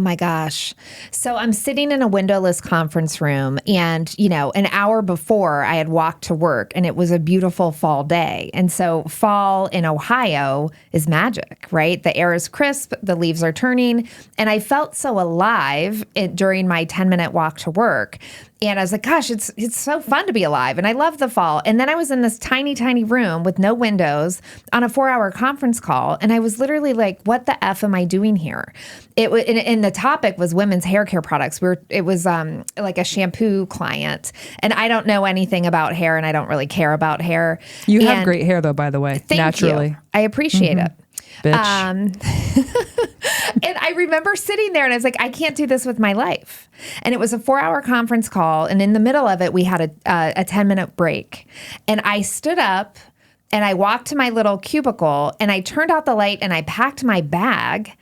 my gosh. So I'm sitting in a windowless conference room and, an hour before I had walked to work and it was a beautiful fall day. And so fall in Ohio is magic, right? The air is crisp, the leaves are turning. And I felt so alive during my 10-minute walk to work. And I was like, gosh, it's so fun to be alive. And I love the fall. And then I was in this tiny, tiny room with no windows on a 4-hour conference call. And I was literally like, what the F am I doing here? And the topic was women's hair care products. It was like a shampoo client. And I don't know anything about hair and I don't really care about hair. You have great hair though, by the way, naturally. You. I appreciate it. Bitch. And I remember sitting there and I was like, I can't do this with my life. And it was a 4-hour conference call. And in the middle of it, we had a 10-minute break. And I stood up and I walked to my little cubicle and I turned out the light and I packed my bag.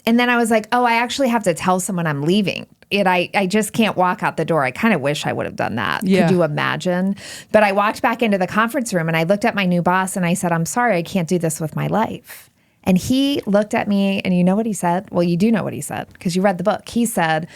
And then I was like, oh, I actually have to tell someone I'm leaving. And I just can't walk out the door. I kind of wish I would have done that. Yeah. Could you imagine? But I walked back into the conference room and I looked at my new boss and I said, I'm sorry, I can't do this with my life. And he looked at me and you know what he said? Well, you do know what he said because you read the book. He said,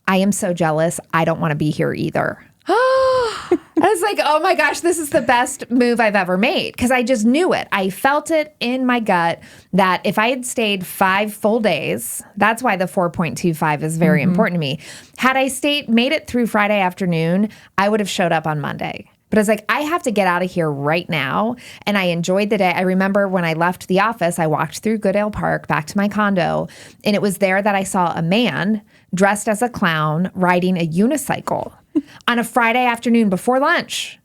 I am so jealous. I don't want to be here either. I was like, oh my gosh, this is the best move I've ever made because I just knew it. I felt it in my gut that if I had stayed 5 full days, that's why the 4.25 is very important to me. Had I made it through Friday afternoon, I would have showed up on Monday. But I was like, I have to get out of here right now. And I enjoyed the day. I remember when I left the office, I walked through Goodale Park back to my condo. And it was there that I saw a man dressed as a clown riding a unicycle on a Friday afternoon before lunch.